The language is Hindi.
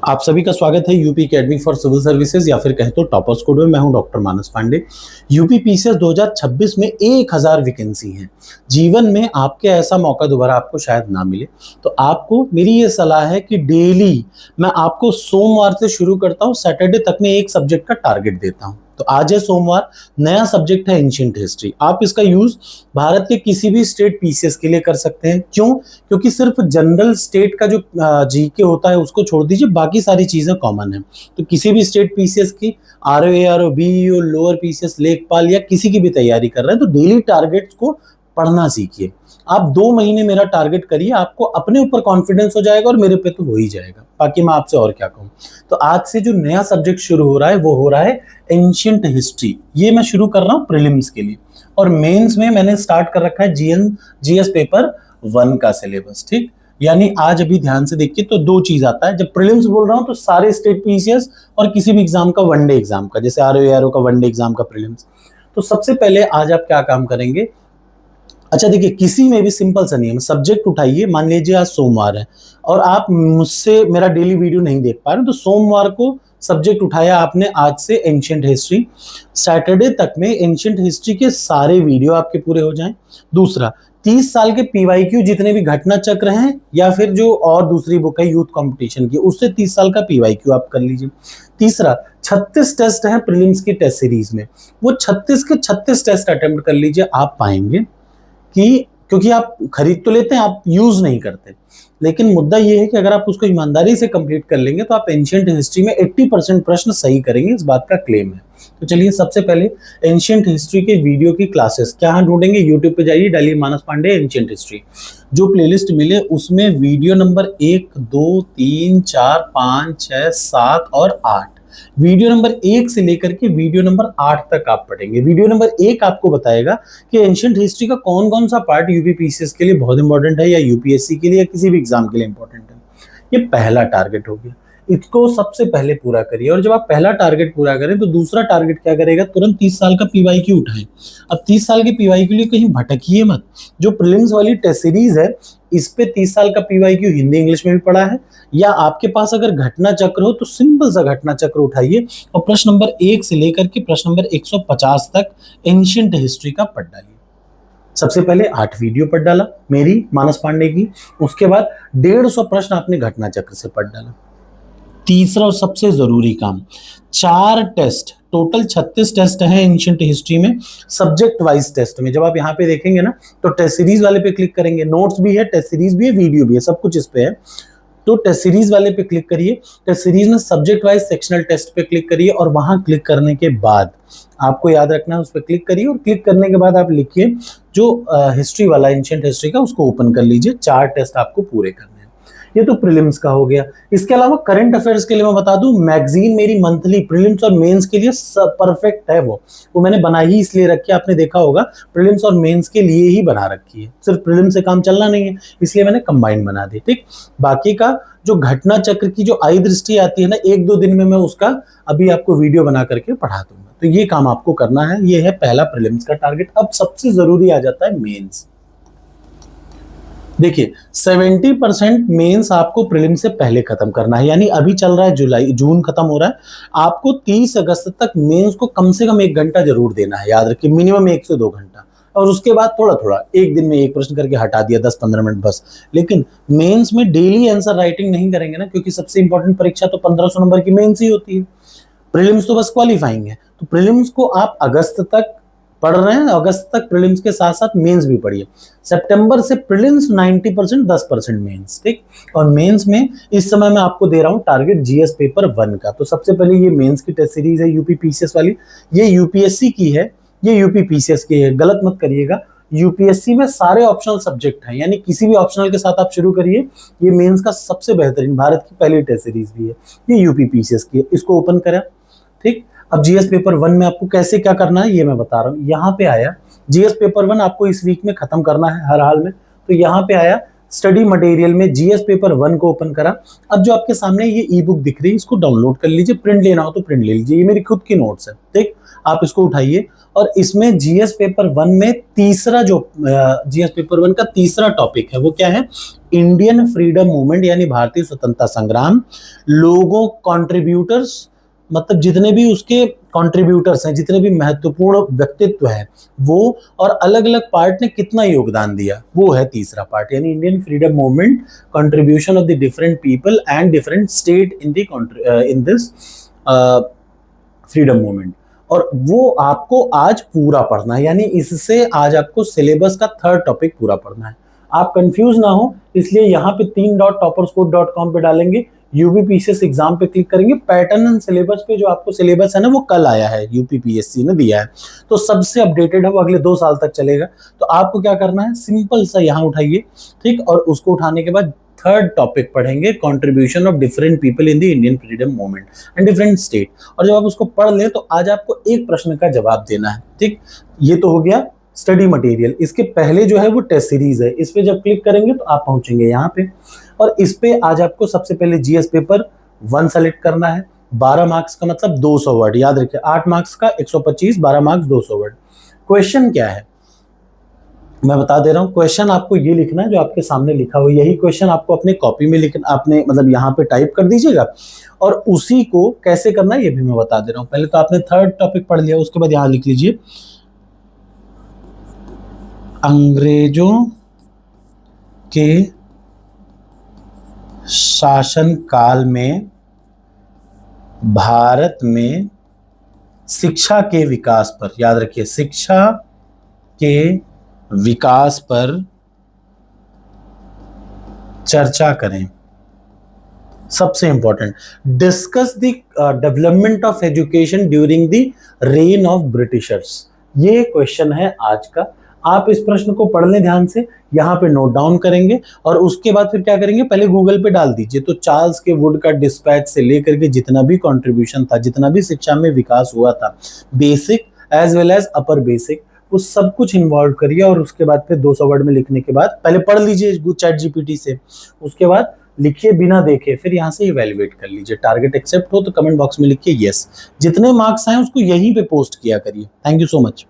आप सभी का स्वागत है UP academy for civil services या फिर कहें तो टॉपर्स कोड में। मैं हूं doctor Manas Pande. UP PCS 2026 में 1000 वैकेंसी हैं। जीवन में आपके ऐसा मौका दोबारा आपको शायद ना मिले, तो आपको मेरी ये सलाह है कि डेली मैं आपको सोमवार से शुरू करता हूं, सैटरडे तक में एक सब्जेक्ट का टारगेट देता हूं। तो आज है सोमवार, नया सब्जेक्ट है एंशिएंट हिस्ट्री। आप इसका यूज भारत के किसी भी स्टेट पीसीएस के लिए कर सकते हैं। क्यों? क्योंकि सिर्फ जनरल स्टेट का जो जीके होता है उसको छोड़ दीजिए, बाकी सारी चीजें कॉमन है। तो किसी भी स्टेट पीसीएस की, RO, ARO, BEO, lower PCS, लेखपाल या किसी की भी तैयारी कर रहे हैं तो डेली टारगेट्स को पढ़ना सीखिए। आप 2 महीने मेरा टारगेट करिए, आपको अपने ऊपर कॉन्फिडेंस हो जाएगा और मेरे पे तो हो ही जाएगा। बाकी मैं आपसे और क्या कहूँ। तो आज से जो नया सब्जेक्ट शुरू हो रहा है वो हो रहा है एंशिएंट हिस्ट्री। ये मैं शुरू कर रहा हूँ प्रीलिम्स के लिए, और मेंस में मैंने स्टार्ट कर रखा है जीएस पेपर 1 का सिलेबस। ठीक, यानी आज अभी ध्यान से देखिए तो 2 चीज आता है। जब प्रीलिम्स बोल रहा हूं तो सारे स्टेट पीसीएस और किसी भी एग्जाम का वनडे एग्जाम का, जैसे आरओ का वनडे एग्जाम का प्रीलिम्स। तो सबसे पहले आज आप क्या काम करेंगे। अच्छा देखिए, किसी में भी सिंपल सा नियम, सब्जेक्ट उठाइए। मान लीजिए आज सोमवार है और आप मुझसे मेरा डेली वीडियो नहीं देख पा रहे, तो सोमवार को सब्जेक्ट उठाया आपने आज से एंशिएंट हिस्ट्री। सैटरडे तक में एंशिएंट हिस्ट्री के सारे वीडियो आपके पूरे हो जाएं। दूसरा, 30 साल के पीवाईक्यू जितने भी घटना चक्र हैं या फिर जो और दूसरी बुक है यूथ कंपटीशन की, उससे 30 साल का पीवाईक्यू आप कर लीजिए। तीसरा, 36 टेस्ट हैं प्रीलिम्स की टेस्ट सीरीज में, वो 36 के 36 टेस्ट अटेम्प्ट कर लीजिए। आप पाएंगे कि क्योंकि आप खरीद तो लेते हैं, आप यूज नहीं करते, लेकिन मुद्दा ये है कि अगर आप उसको ईमानदारी से कंप्लीट कर लेंगे तो आप एंशिएंट हिस्ट्री में 80% प्रश्न सही करेंगे, इस बात का क्लेम है। तो चलिए सबसे पहले एंशिएंट हिस्ट्री के वीडियो की क्लासेस क्या ढूंढेंगे। यूट्यूब पे जाइए, डालिए मानस पांडे एंशिएंट हिस्ट्री। जो प्लेलिस्ट मिले उसमें वीडियो नंबर 1, 2, 3, 4, 5, 6, 7 और 8, वीडियो नंबर 1 से लेकर के वीडियो नंबर 8 तक आप पढ़ेंगे। वीडियो नंबर 1 आपको बताएगा कि एंशिएंट हिस्ट्री का कौन कौन सा पार्ट यूपी पीसीएस के लिए बहुत इंपॉर्टेंट है या यूपीएससी के लिए या किसी भी एग्जाम के लिए इंपॉर्टेंट है। ये पहला टारगेट हो गया, इसको सबसे पहले पूरा करिए। और जब आप पहला टारगेट पूरा करें तो दूसरा टारगेट क्या करेगा, तुरंत 30 साल का पीवाईक्यू उठाएं। अब 30 साल के पीवाईक्यू के लिए कहीं भटकिए मत। जो प्रीलिम्स वाली टेस्ट सीरीज है इस पे 30 साल का पीवाईक्यू हिंदी इंग्लिश में भी पढ़ा है, या आपके पास अगर घटना चक्र हो तो सिंपल सा घटना चक्र उठाइए और प्रश्न नंबर 1 से लेकर के प्रश्न नंबर 150 तक एंशिएंट हिस्ट्री का पढ़ डालिए। सबसे पहले 8 वीडियो पढ़ डाला मेरी मानस पांडे की, उसके बाद 150 प्रश्न आपने घटना चक्र से पढ़ डाला। तीसरा और सबसे जरूरी काम, 4 टेस्ट, टोटल 36 टेस्ट हैं एंशिएंट हिस्ट्री में, सब्जेक्ट वाइज टेस्ट में। जब आप यहाँ पे देखेंगे ना तो टेस्ट सीरीज वाले पे क्लिक करेंगे, नोट्स भी है, टेस्ट सीरीज भी है, वीडियो भी है, सब कुछ इस पे है। तो टेस्ट सीरीज वाले पे क्लिक करिए, टेस्ट सीरीज में सब्जेक्ट वाइज सेक्शनल टेस्ट पे क्लिक करिए और वहां क्लिक करने के बाद आपको याद रखना है उस पर क्लिक करिए, और क्लिक करने के बाद आप लिखिए जो हिस्ट्री वाला एंशिएंट हिस्ट्री का, उसको ओपन कर लीजिए। 4 टेस्ट आपको पूरे करने। ये तो प्रीलिम्स का हो गया। इसके अलावा करंट अफेयर्स के लिए मैं बता दूं, मैगजीन मेरी मंथली प्रीलिम्स और मेंस के लिए परफेक्ट है। वो मैंने बनाई ही इसलिए रखी है, आपने देखा होगा प्रीलिम्स और मेंस के लिए ही बना रखी है, सिर्फ प्रीलिम्स से काम चलना नहीं है, इसलिए मैंने कंबाइंड बना दी। ठीक, बाकी का जो घटना चक्र की जो आई दृष्टि आती है ना, 1-2 दिन में मैं उसका अभी आपको वीडियो बना करके पढ़ा दूंगा। तो ये काम आपको करना है। ये है पहला प्रीलिम्स का टारगेट। अब सबसे जरूरी आ जाता है मेंस। देखिए 70% मेंस आपको प्रीलिम से पहले खत्म करना है, यानी अभी चल रहा है जून खत्म हो रहा है, आपको 30 अगस्त तक मेंस को कम से कम 1 घंटा जरूर देना है। याद रखिए मिनिमम 1 से 2 घंटा, और उसके बाद थोड़ा थोड़ा एक दिन में एक प्रश्न करके हटा दिया, 10-15 मिनट बस। लेकिन मेंस में डेली आंसर राइटिंग नहीं करेंगे ना, क्योंकि सबसे इंपॉर्टेंट परीक्षा तो 1500 नंबर की मेंस ही होती है। प्रीलिम्स तो बस क्वालिफाइंग है। तो प्रीलिम्स को आप अगस्त तक पढ़ रहे हैं, अगस्त तक प्रीलिम्स के साथ साथ मेंस भी पढ़िए। सितंबर से प्रीलिम्स 90%, 10% मेंस। ठीक, और मेंस में इस समय मैं आपको दे रहा हूं टारगेट जीएस पेपर 1 का। तो सबसे पहले ये मेंस की टेस्ट सीरीज है यूपी पीसीएस वाली, ये यूपीएससी की है, ये यूपी पीसीएस की है, गलत मत करिएगा। यूपीएससी में सारे ऑप्शनल सब्जेक्ट हैं, यानी किसी भी ऑप्शनल के साथ आप शुरू करिए। ये मेंस का सबसे बेहतरीन, भारत की पहली टेस्ट सीरीज भी है, ये यूपी पीसीएस की है। इसको ओपन करें। ठीक, अब जीएस पेपर 1 में आपको कैसे क्या करना है ये मैं बता रहा हूं। यहाँ पे आया जीएस पेपर 1 आपको इस वीक में खत्म करना है हर हाल में। तो यहाँ पे आया स्टडी मटेरियल में जीएस पेपर 1 को ओपन करा। अब जो आपके सामने ये ई बुक दिख रही है, इसको डाउनलोड कर लीजिए, प्रिंट लेना हो तो प्रिंट ले लीजिए, ये मेरी खुद की नोट्स है, ठीक। आप इसको उठाइए और इसमें जीएस पेपर 1 में तीसरा जो जीएस पेपर 1 का तीसरा टॉपिक है वो क्या है, इंडियन फ्रीडम मूवमेंट यानी भारतीय स्वतंत्रता संग्राम, लोगों कंट्रीब्यूटर्स, मतलब जितने भी उसके कंट्रीब्यूटर्स हैं, जितने भी महत्वपूर्ण व्यक्तित्व हैं वो, और अलग अलग पार्ट ने कितना योगदान दिया, वो है तीसरा पार्ट, यानी Indian freedom movement, contribution of the different people and different state in this freedom movement. और वो आपको आज पूरा पढ़ना है, यानी इससे आज आपको सिलेबस का थर्ड टॉपिक पूरा पढ़ना है। आप कंफ्यूज ना हो इसलिए यहाँ पे 3.topperscode.com पे डालेंगे, यूपीपीसीएस एग्जाम पे क्लिक करेंगे, पैटर्न एंड सिलेबस पे जो आपको सिलेबस है ना वो कल आया है, यूपीपीएससी ने दिया है, तो सबसे अपडेटेड है, वो अगले 2 साल तक चलेगा। तो आपको क्या करना है, सिंपल सा यहाँ उठाइए, ठीक, और उसको उठाने के बाद थर्ड टॉपिक पढ़ेंगे, contribution of different people in the Indian freedom movement and different state. और जब आप उसको पढ़ लें तो आज आपको एक प्रश्न का जवाब देना है, ठीक। ये तो हो गया स्टडी मटेरियल। इसके पहले जो है वो टेस्ट सीरीज है, इस पे जब क्लिक करेंगे तो आप पहुंचेंगे यहाँ पे, और इस पे आज आपको सबसे पहले जीएस पेपर 1 सेलेक्ट करना है, 12 मार्क्स का मतलब 200 वर्ड, याद रखिए 8 मार्क्स का 125, 12 मार्क्स 200 वर्ड। क्वेश्चन क्या है मैं बता दे रहा हूँ, क्वेश्चन आपको ये लिखना है जो आपके सामने लिखा हुआ, यही क्वेश्चन आपको अपने कॉपी में लिखना, आपने मतलब यहाँ पे टाइप कर दीजिएगा, और उसी को कैसे करना है ये भी मैं बता दे रहा हूँ। पहले तो आपने थर्ड टॉपिक पढ़ लिया, उसके बाद यहाँ लिख लीजिए, अंग्रेजों के शासन काल में भारत में शिक्षा के विकास पर, याद रखिए शिक्षा के विकास पर चर्चा करें। सबसे important, discuss the development of education during the rain of Britishers. ये क्वेश्चन है आज का। आप इस प्रश्न को पढ़ लें ध्यान से, यहाँ पे नोट डाउन करेंगे और उसके बाद फिर क्या करेंगे, पहले गूगल पे डाल दीजिए, तो चार्ल्स के वुड का डिस्पैच से लेकर के जितना भी कंट्रीब्यूशन था, जितना भी शिक्षा में विकास हुआ था, basic as well as upper basic, वो सब कुछ इन्वॉल्व करिए। और उसके बाद फिर 200 वर्ड में लिखने के बाद पहले पढ़ लीजिए चैट जीपीटी से, उसके बाद लिखिए बिना देखे, फिर यहाँ से इवैल्यूएट कर लीजिए। टारगेट एक्सेप्ट हो तो कमेंट बॉक्स में लिखिए यस। जितने मार्क्स आए उसको यहीं पे पोस्ट किया करिए। Thank you so much.